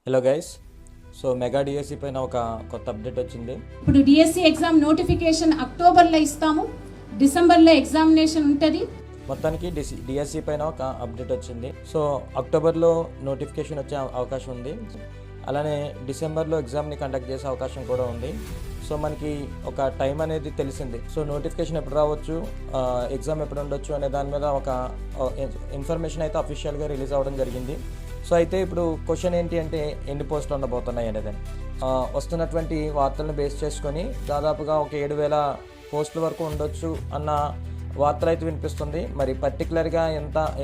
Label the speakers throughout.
Speaker 1: Hello guys, so mega DSC పైన ఒక కొత్త అప్డేట్ వచ్చింది.
Speaker 2: ఇప్పుడు డిఎస్సి ఎగ్జామ్ నోటిఫికేషన్ అక్టోబర్లో ఇస్తాము, డిసెంబర్లో ఎగ్జామినేషన్ ఉంటుంది.
Speaker 1: మొత్తానికి డిఎస్సి పైన ఒక అప్డేట్ వచ్చింది. సో అక్టోబర్లో నోటిఫికేషన్ వచ్చే అవకాశం ఉంది, అలానే డిసెంబర్లో ఎగ్జామ్ని కండక్ట్ చేసే అవకాశం కూడా ఉంది. సో మనకి ఒక టైం అనేది తెలిసింది. సో నోటిఫికేషన్ ఎప్పుడు రావచ్చు, ఎగ్జామ్ ఎప్పుడు ఉండొచ్చు అనే దాని మీద ఒక ఇన్ఫర్మేషన్ అయితే అఫీషియల్గా రిలీజ్ అవ్వడం జరిగింది. సో అయితే ఇప్పుడు క్వశ్చన్ ఏంటి అంటే ఎన్ని పోస్టులు ఉండబోతున్నాయి అనేది వస్తున్నటువంటి వార్తలను బేస్ చేసుకొని దాదాపుగా ఒక 7,000 పోస్టుల వరకు ఉండొచ్చు అన్న వార్తలు అయితే వినిపిస్తుంది. మరి పర్టికులర్గా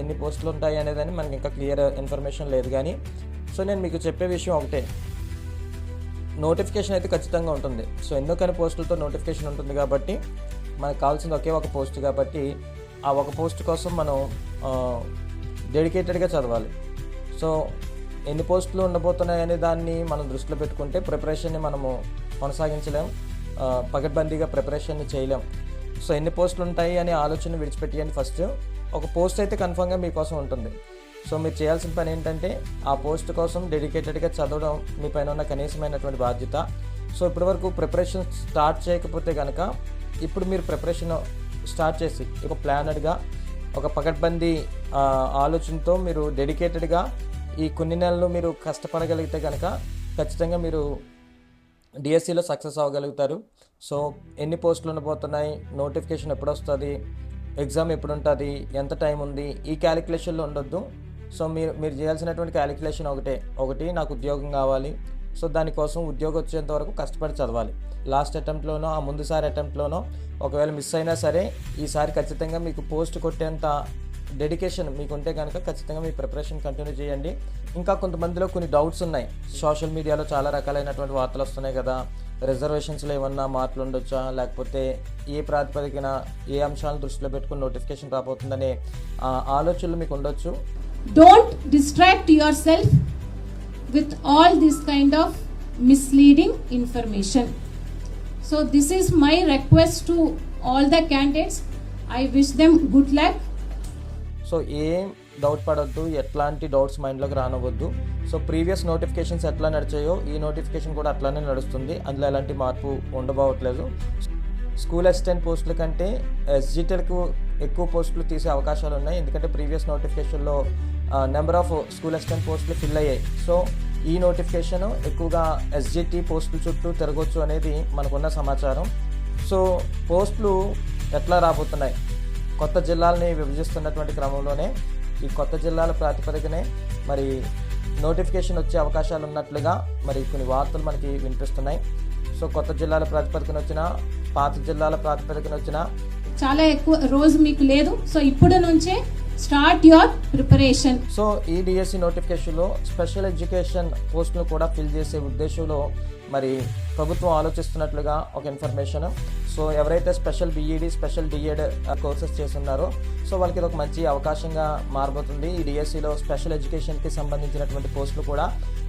Speaker 1: ఎన్ని పోస్టులు ఉంటాయి అనేది మనకి ఇంకా క్లియర్ ఇన్ఫర్మేషన్ లేదు. కానీ సో నేను మీకు చెప్పే విషయం ఒకటే, నోటిఫికేషన్ అయితే ఖచ్చితంగా ఉంటుంది. సో ఎన్నోకని పోస్టులతో నోటిఫికేషన్ ఉంటుంది కాబట్టి మనకు కావాల్సింది ఒకే ఒక పోస్ట్ కాబట్టి ఆ ఒక పోస్ట్ కోసం మనం డెడికేటెడ్గా చదవాలి. సో ఎన్ని పోస్టులు ఉండబోతున్నాయి అనే దాన్ని మనం దృష్టిలో పెట్టుకుంటే ప్రిపరేషన్ని మనము కొనసాగించలేం, పకడ్బందీగా ప్రిపరేషన్ని చేయలేం. సో ఎన్ని పోస్టులు ఉంటాయి అనే ఆలోచన విడిచిపెట్టేయండి. ఫస్ట్ ఒక పోస్ట్ అయితే కన్ఫర్మ్గా మీకోసం ఉంటుంది. సో మీరు చేయాల్సిన పని ఏంటంటే ఆ పోస్ట్ కోసం డెడికేటెడ్గా చదవడం మీ పైన ఉన్న కనీసమైనటువంటి బాధ్యత. సో ఇప్పటివరకు ప్రిపరేషన్ స్టార్ట్ చేయకపోతే కనుక ఇప్పుడు మీరు ప్రిపరేషన్ స్టార్ట్ చేసి ఒక ప్లానెడ్గా ఒక పకడ్బందీ ఆలోచనతో మీరు డెడికేటెడ్గా ఈ కొన్ని నెలలు మీరు కష్టపడగలిగితే కనుక ఖచ్చితంగా మీరు డిఎస్సిలో సక్సెస్ అవ్వగలుగుతారు. సో ఎన్ని పోస్టులు ఉండబోతున్నాయి, నోటిఫికేషన్ ఎప్పుడు వస్తుంది, ఎగ్జామ్ ఎప్పుడు ఉంటుంది, ఎంత టైం ఉంది, ఈ క్యాలిక్యులేషన్లో ఉండొద్దు. సో మీరు చేయాల్సినటువంటి క్యాలిక్యులేషన్ ఒకటి నాకు ఉద్యోగం కావాలి. సో దానికోసం ఉద్యోగం వచ్చేంత వరకు కష్టపడి చదవాలి. లాస్ట్ అటెంప్ట్లోనో ఆ ముందుసారి అటెంప్ట్లోనో ఒకవేళ మిస్ అయినా సరే ఈసారి ఖచ్చితంగా మీకు పోస్ట్ కొట్టేంత డెడికేషన్ మీకు ఉంటే కనుక ఖచ్చితంగా మీ ప్రిపరేషన్ కంటిన్యూ చేయండి. ఇంకా కొంతమందిలో కొన్ని డౌట్స్ ఉన్నాయి. సోషల్ మీడియాలో చాలా రకాలైనటువంటి వార్తలు వస్తున్నాయి కదా, రిజర్వేషన్స్లో ఏమన్నా మార్పులు ఉండొచ్చా, లేకపోతే ఏ ప్రాతిపదికన ఏ అంశాలను దృష్టిలో పెట్టుకుని నోటిఫికేషన్ రాబోతుందనే ఆలోచనలు మీకు ఉండొచ్చు.
Speaker 2: Don't distract your self with all this kind of misleading information. So this is my request to all the candidates. I wish them good luck.
Speaker 1: So ఏం డౌట్ పడొద్దు, ఎట్లాంటి డౌట్స్ మైండ్లోకి రానవద్దు. సో ప్రీవియస్ నోటిఫికేషన్స్ ఎట్లా నడిచాయో ఈ notification కూడా అట్లానే నడుస్తుంది, అందులో ఎలాంటి మార్పు ఉండబోవట్లేదు. స్కూల్ అసిస్టెంట్ పోస్టుల కంటే ఎస్జిటెల్కు ఎక్కువ పోస్టులు తీసే అవకాశాలు ఉన్నాయి, ఎందుకంటే ప్రీవియస్ నోటిఫికేషన్లో నెంబర్ ఆఫ్ స్కూల్ అసిస్టెంట్ పోస్టులు ఫిల్ అయ్యాయి. సో ఈ నోటిఫికేషన్ ఎక్కువగా ఎస్జిటి పోస్టుల చుట్టూ తిరగొచ్చు అనేది మనకున్న సమాచారం. సో పోస్టులు ఎట్లా రాబోతున్నాయి, కొత్త జిల్లాలని విభజిస్తున్నటువంటి క్రమంలోనే ఈ కొత్త జిల్లాల ప్రాతిపదికనే మరి నోటిఫికేషన్ వచ్చే అవకాశాలు ఉన్నట్లుగా మరి కొన్ని వార్తలు మనకి వినిపిస్తున్నాయి. సో కొత్త జిల్లాల ప్రాతిపదికన వచ్చినా పాత జిల్లాల ప్రాతిపదికన వచ్చినా
Speaker 2: చాలా ఎక్కువ రోజు మీకు లేదు. సో ఇప్పుడు నుంచే స్టార్ట్ యువర్ ప్రిపరేషన్.
Speaker 1: సో ఈ డిఎస్సి నోటిఫికేషన్లో స్పెషల్ ఎడ్యుకేషన్ పోస్టులు కూడా ఫిల్ చేసే ఉద్దేశంలో మరి ప్రభుత్వం ఆలోచిస్తున్నట్లుగా ఒక ఇన్ఫర్మేషన్. సో ఎవరైతే special BEd special DEd courses చేస్తున్నారో సో వాళ్ళకి ఇది ఒక మంచి అవకాశంగా మారబోతుంది. ఈ డిఎస్సిలో స్పెషల్ ఎడ్యుకేషన్కి సంబంధించినటువంటి పోస్టులు కూడా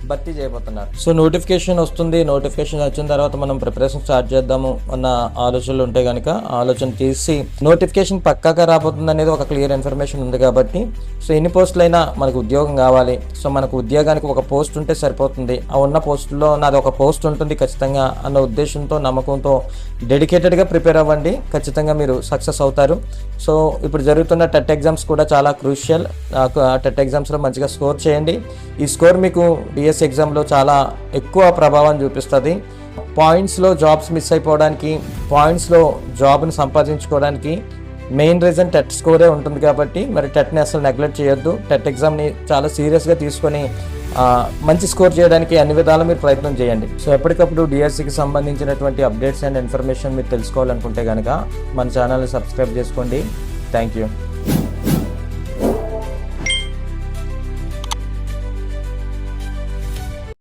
Speaker 1: భర్తీ చేయబోతున్నారు. సో నోటిఫికేషన్ వస్తుంది, నోటిఫికేషన్ వచ్చిన తర్వాత మనం ప్రిపరేషన్ స్టార్ట్ చేద్దాము అన్న ఆలోచనలు ఉంటే కనుక ఆలోచన తీసి నోటిఫికేషన్ పక్కాగా రాబోతుంది అనేది ఒక క్లియర్ ఇన్ఫర్మేషన్ ఉంది కాబట్టి సో ఎన్ని పోస్టులైనా మనకు ఉద్యోగం కావాలి. సో మనకు ఉద్యోగానికి ఒక పోస్ట్ ఉంటే సరిపోతుంది, ఆ ఉన్న పోస్టుల్లో నాది ఒక పోస్ట్ ఉంటుంది ఖచ్చితంగా అన్న ఉద్దేశంతో నమ్మకంతో డెడికేటెడ్గా ప్రిపేర్ అవ్వండి, ఖచ్చితంగా మీరు సక్సెస్ అవుతారు. సో ఇప్పుడు జరుగుతున్న టెట్ ఎగ్జామ్స్ కూడా చాలా క్రూషియల్. టెట్ ఎగ్జామ్స్లో మంచిగా స్కోర్ చేయండి. ఈ స్కోర్ మీకు డిఎస్సి ఎగ్జామ్లో చాలా ఎక్కువ ప్రభావం చూపిస్తుంది. పాయింట్స్లో జాబ్స్ మిస్ అయిపోవడానికి, పాయింట్స్లో జాబ్ని సంపాదించుకోవడానికి మెయిన్ రీజన్ టెట్ స్కోరే ఉంటుంది కాబట్టి మరి టెట్ని అసలు నెగ్లెక్ట్ చేయొద్దు. టెట్ ఎగ్జామ్ని చాలా సీరియస్గా తీసుకొని మంచి స్కోర్ చేయడానికి అన్ని విధాలు మీరు ప్రయత్నం చేయండి. సో ఎప్పటికప్పుడు డిఎస్సికి సంబంధించినటువంటి అప్డేట్స్ అండ్ ఇన్ఫర్మేషన్ మీరు తెలుసుకోవాలనుకుంటే కనుక మన ఛానల్ని సబ్స్క్రైబ్ చేసుకోండి. Thank you.